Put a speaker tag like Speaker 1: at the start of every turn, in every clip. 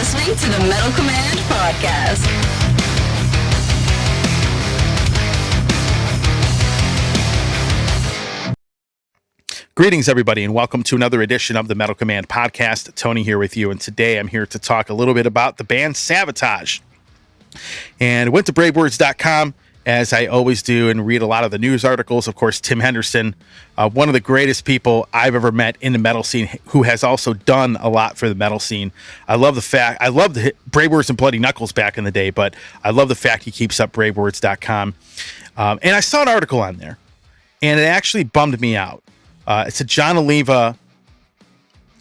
Speaker 1: listening to the Metal Command Podcast.
Speaker 2: Greetings, everybody, and welcome to another edition of the Metal Command Podcast. Tony here with you, and today I'm here to talk a little bit about the band Savatage. And I went to bravewords.com, as I always do, and read a lot of the news articles. Of course, Tim Henderson, one of the greatest people I've ever met in the metal scene, who has also done a lot for the metal scene. I loved the Brave Words and Bloody Knuckles back in the day, but I love the fact he keeps up bravewords.com. And I saw an article on there, and it actually bummed me out. It said Jon Olva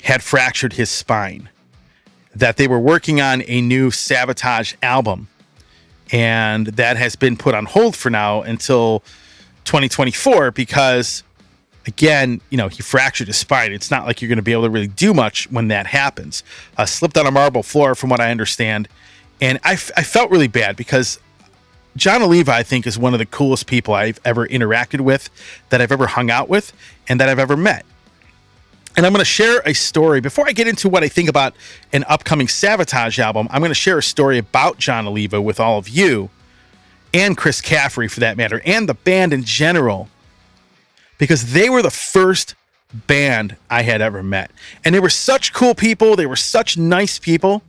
Speaker 2: had fractured his spine, that they were working on a new Savatage album, and that has been put on hold for now until 2024 because, again, he fractured his spine. It's not like you're going to be able to really do much when that happens. Slipped on a marble floor, from what I understand, and I felt really bad because Jon Olva, I think, is one of the coolest people I've ever interacted with, that I've ever hung out with, and that I've ever met. And I'm going to share a story. Before I get into what I think about an upcoming Savatage album, I'm going to share a story about Jon Olva with all of you, and Chris Caffrey, for that matter, and the band in general, because they were the first band I had ever met. And they were such cool people. They were such nice people.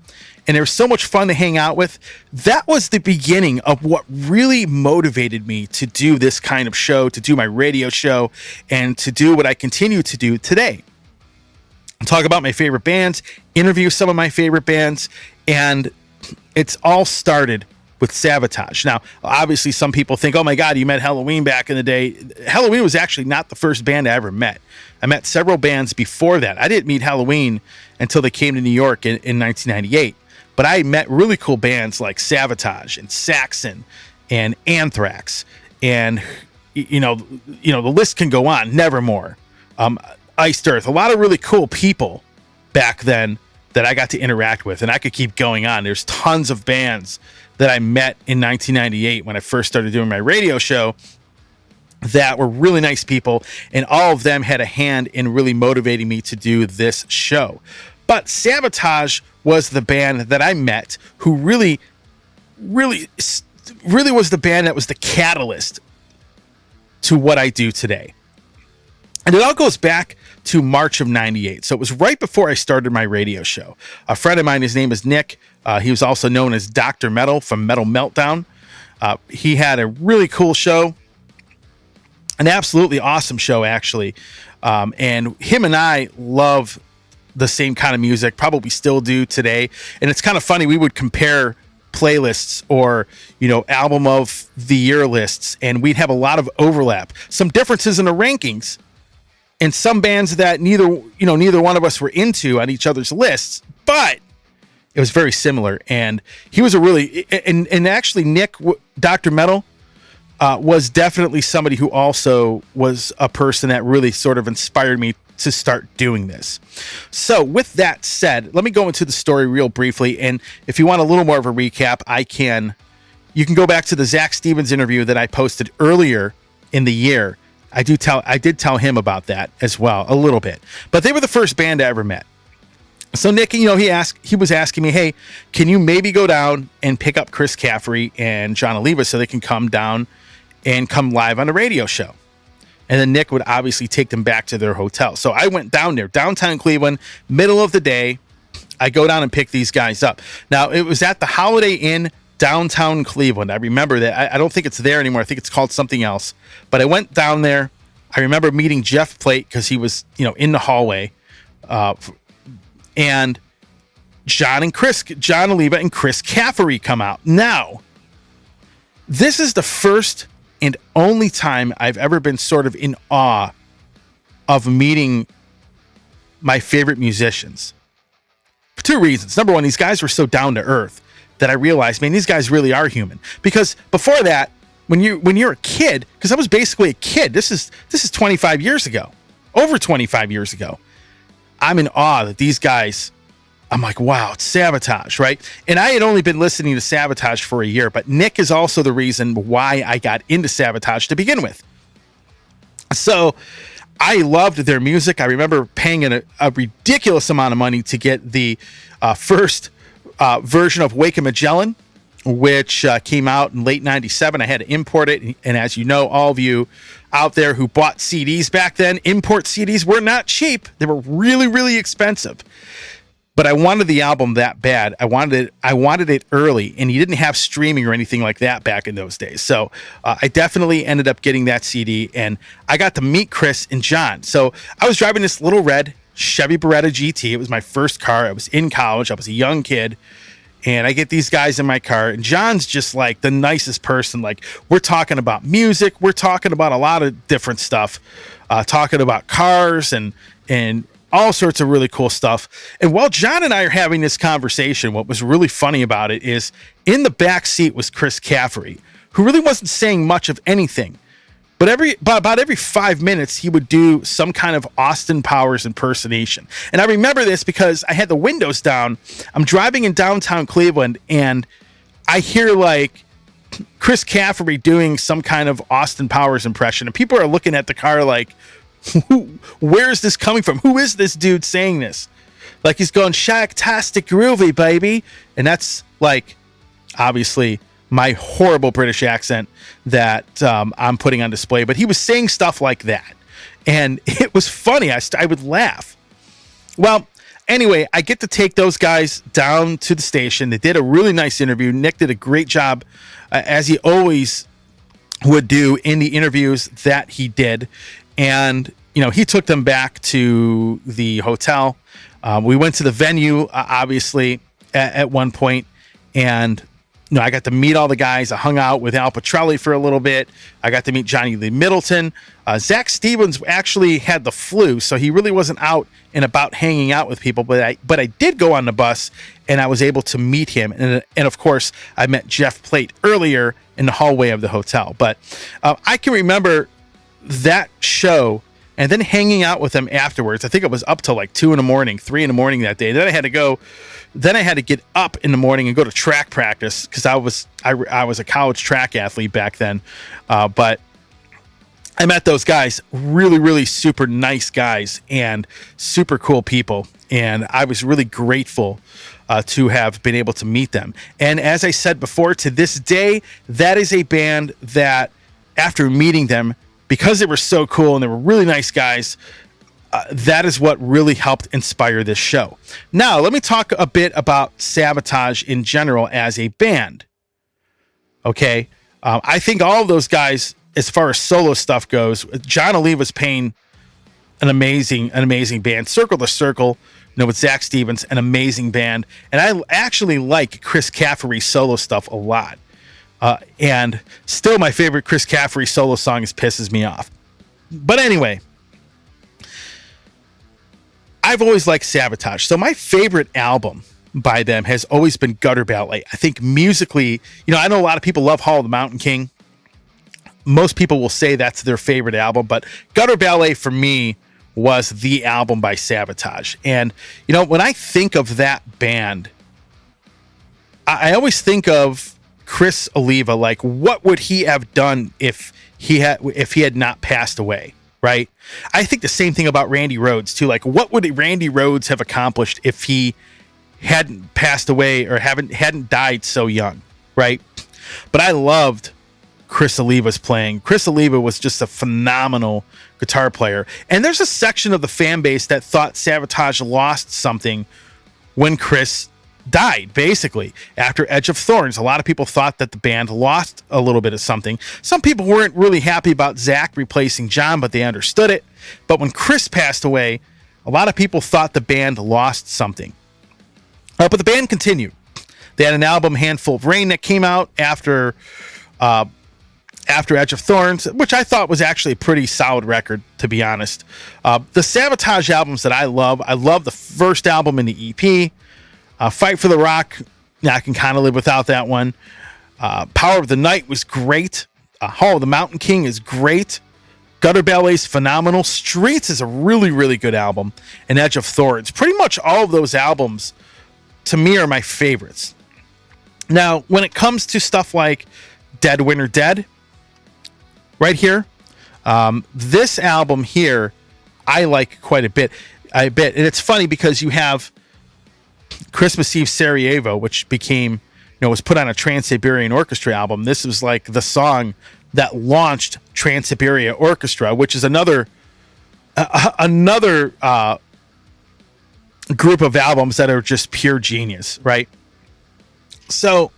Speaker 2: And they were so much fun to hang out with. That was the beginning of what really motivated me to do this kind of show, to do my radio show, and to do what I continue to do today. Talk about my favorite bands, interview some of my favorite bands, and it's all started with Savatage. Now, obviously, some people think, oh my God, you met Halloween back in the day. Halloween was actually not the first band I ever met. I met several bands before that. I didn't meet Halloween until they came to New York in 1998. But I met really cool bands like Savatage and Saxon and Anthrax, and the list can go on. Nevermore, Iced Earth, a lot of really cool people back then that I got to interact with, and I could keep going on. There's tons of bands that I met in 1998 when I first started doing my radio show that were really nice people, and all of them had a hand in really motivating me to do this show. But Savatage was the band that I met who really was the band that was the catalyst to what I do today. And it all goes back to March of 98. So it was right before I started my radio show. A friend of mine, his name is Nick. He was also known as Dr. Metal from Metal Meltdown. He had a really cool show, an absolutely awesome show, actually. And him and I love the same kind of music, probably still do today. And it's kind of funny, we would compare playlists or, album of the year lists, and we'd have a lot of overlap. Some differences in the rankings, and some bands that neither one of us were into on each other's lists, but it was very similar. And he was and actually Nick, Dr. Metal, was definitely somebody who also was a person that really sort of inspired me to start doing this. So with that said, let me go into the story real briefly. And if you want a little more of a recap, you can go back to the Zach Stevens interview that I posted earlier in the year. I did tell him about that as well, a little bit, but they were the first band I ever met. So Nick, he was asking me, hey, can you maybe go down and pick up Chris Caffrey and Jon Olva so they can come down and come live on a radio show? And then Nick would obviously take them back to their hotel. So I went down there, downtown Cleveland, middle of the day. I go down and pick these guys up. Now, it was at the Holiday Inn, downtown Cleveland. I remember that. I don't think it's there anymore. I think it's called something else. But I went down there. I remember meeting Jeff Plate because he was, in the hallway. And Jon Olva and Chris Caffrey come out. Now, this is the first and only time I've ever been sort of in awe of meeting my favorite musicians. For two reasons. Number one, these guys were so down to earth that I realized, man, these guys really are human. Because before that, when you're a kid, because I was basically a kid, this is 25 years ago, over 25 years ago, I'm in awe that these guys, I'm like, wow, it's Savatage, right? And I had only been listening to Savatage for a year, but Nick is also the reason why I got into Savatage to begin with. So I loved their music. I remember paying a ridiculous amount of money to get the first version of Wake of Magellan, which came out in late 97. I had to import it. And as you know, all of you out there who bought CDs back then, import CDs were not cheap. They were really, really expensive. But I wanted the album that bad. I wanted it early, and you didn't have streaming or anything like that back in those days. So I definitely ended up getting that CD, and I got to meet Chris and Jon. So I was driving this little red Chevy Beretta GT. It was my first car. I was in college. I was a young kid. And I get these guys in my car, and Jon's just like the nicest person. Like, we're talking about music, we're talking about a lot of different stuff, talking about cars and all sorts of really cool stuff. And while Jon and I are having this conversation, what was really funny about it is in the back seat was Chris Caffery, who really wasn't saying much of anything. But about every 5 minutes, he would do some kind of Austin Powers impersonation. And I remember this because I had the windows down. I'm driving in downtown Cleveland, and I hear like Chris Caffery doing some kind of Austin Powers impression. And people are looking at the car like, where is this coming from? Who is this dude saying this? Like, he's going, "Shacktastic groovy, baby." And that's like, obviously, my horrible British accent that I'm putting on display. But he was saying stuff like that. And it was funny. I would laugh. Well, anyway, I get to take those guys down to the station. They did a really nice interview. Nick did a great job, as he always would do in the interviews that he did. And, he took them back to the hotel. We went to the venue, obviously, at one point. And I got to meet all the guys. I hung out with Al Petrelli for a little bit. I got to meet Johnny Lee Middleton. Zach Stevens actually had the flu, so he really wasn't out and about hanging out with people. But I did go on the bus, and I was able to meet him. And of course, I met Jeff Plate earlier in the hallway of the hotel. But I can remember that show and then hanging out with him afterwards. I think it was up till like 2 a.m, 3 a.m. that day. Then I had to get up in the morning and go to track practice because I was a college track athlete back then. But I met those guys, really, really super nice guys and super cool people. And I was really grateful to have been able to meet them. And as I said before, to this day, that is a band that after meeting them, because they were so cool and they were really nice guys, that is what really helped inspire this show. Now, let me talk a bit about Savatage in general as a band. Okay. I think all of those guys, as far as solo stuff goes, Jon Oliva's playing an amazing band. Circle to Circle, with Zach Stevens, an amazing band. And I actually like Chris Caffery's solo stuff a lot. And still my favorite Chris Caffery solo song is Pisses Me Off. But anyway, I've always liked Savatage. So my favorite album by them has always been Gutter Ballet. I think musically, I know a lot of people love Hall of the Mountain King. Most people will say that's their favorite album, but Gutter Ballet for me was the album by Savatage. And, when I think of that band, I always think of Chris Oliva. Like, what would he have done if he had not passed away? Right. I think the same thing about Randy Rhoads too. Like, what would Randy Rhoads have accomplished if he hadn't passed away or hadn't died so young? Right. But I loved Chris Oliva's playing. Chris Oliva was just a phenomenal guitar player. And there's a section of the fan base that thought Savatage lost something when Chris died, basically. After Edge of Thorns, a lot of people thought that the band lost a little bit of something. Some people weren't really happy about Zach replacing Jon, but they understood it. But when Chris passed away, a lot of people thought the band lost something. But the band continued. They had an album, Handful of Rain, that came out after Edge of Thorns, which I thought was actually a pretty solid record, to be honest. The Savatage albums that I love the first album in the EP. Fight for the Rock, I can kind of live without that one. Power of the Night was great. Hall of the Mountain King is great. Gutter Ballet is phenomenal. Streets is a really, really good album. And Edge of Thorns. Pretty much all of those albums, to me, are my favorites. Now, when it comes to stuff like Dead Winter Dead, right here, this album here, I like quite a bit. And it's funny because you have Christmas Eve Sarajevo, which became, was put on a Trans-Siberian Orchestra album. This was like the song that launched Trans-Siberia Orchestra, which is another group of albums that are just pure genius, right? So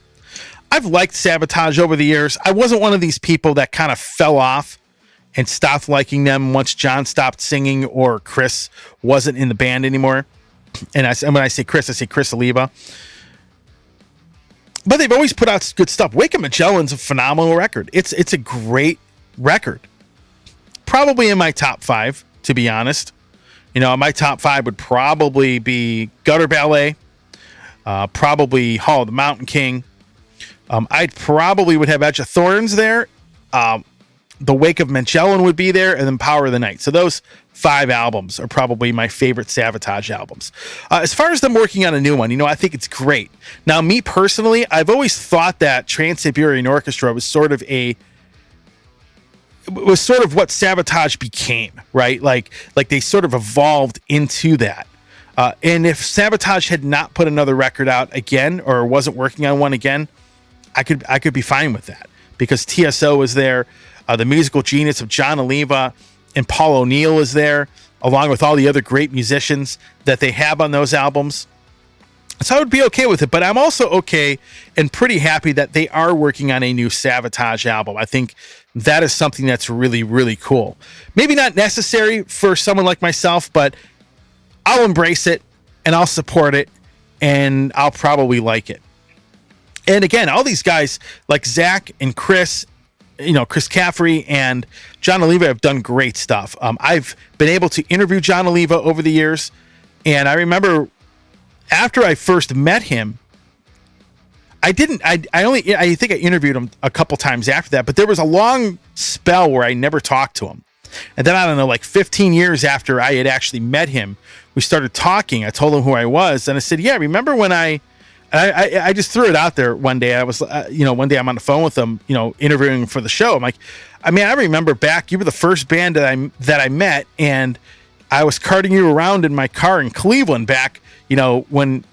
Speaker 2: I've liked Savatage over the years. I wasn't one of these people that kind of fell off and stopped liking them once Jon stopped singing or Chris wasn't in the band anymore. And when I say Chris, I say Chris Oliva. But they've always put out good stuff. Wake of Magellan's a phenomenal record. It's a great record. Probably in my top 5, to be honest. My top 5 would probably be Gutter Ballet, probably Hall of the Mountain King. I probably would have Edge of Thorns there. The Wake of Magellan would be there, and then Power of the Night. So those 5 albums are probably my favorite Savatage albums. As far as them working on a new one, I think it's great. Now, me personally, I've always thought that Trans-Siberian Orchestra was sort of what Savatage became, right? Like they sort of evolved into that. And if Savatage had not put another record out again, or wasn't working on one again, I could be fine with that, because TSO was there. The musical genius of Jon Olva and Paul O'Neill is there, along with all the other great musicians that they have on those albums. So I would be okay with it, but I'm also okay and pretty happy that they are working on a new Savatage album. I think that is something that's really, really cool. Maybe not necessary for someone like myself, but I'll embrace it and I'll support it and I'll probably like it. And again, all these guys like Zach and Chris, Chris Caffrey and Jon Olva have done great stuff. I've been able to interview Jon Olva over the years. And I remember after I first met him, I think I interviewed him a couple times after that, but there was a long spell where I never talked to him. And then, I don't know, like 15 years after I had actually met him, we started talking. I told him who I was. And I said, yeah, remember when I just threw it out there one day. I was, one day I'm on the phone with him, interviewing for the show. I'm like, I remember back, you were the first band that I met, and I was carting you around in my car in Cleveland back, when,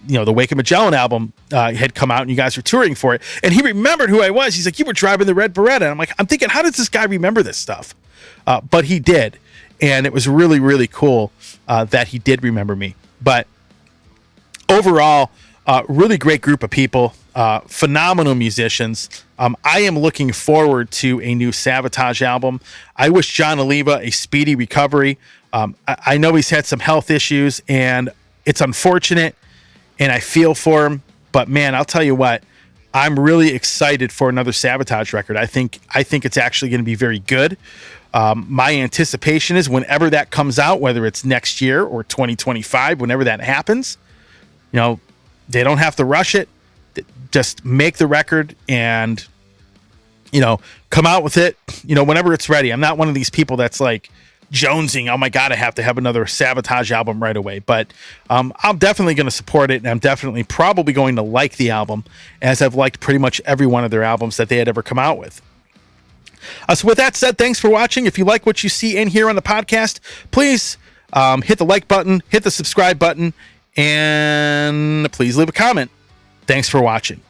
Speaker 2: the Wake of Magellan album had come out and you guys were touring for it. And he remembered who I was. He's like, you were driving the red Beretta. And I'm thinking, how does this guy remember this stuff? But he did. And it was really, really cool that he did remember me. But overall, really great group of people, phenomenal musicians. I am looking forward to a new Savatage album. I wish Jon Olva a speedy recovery. I know he's had some health issues, and it's unfortunate, and I feel for him. But man, I'll tell you what, I'm really excited for another Savatage record. I think it's actually going to be very good. My anticipation is whenever that comes out, whether it's next year or 2025, whenever that happens, they don't have to rush it. Just make the record and, come out with it, whenever it's ready. I'm not one of these people that's like jonesing, oh my God, I have to have another Savatage album right away. But I'm definitely going to support it, and I'm definitely probably going to like the album, as I've liked pretty much every one of their albums that they had ever come out with. So with that said, thanks for watching. If you like what you see and hear on the podcast, please hit the like button, hit the subscribe button, and please leave a comment. Thanks for watching.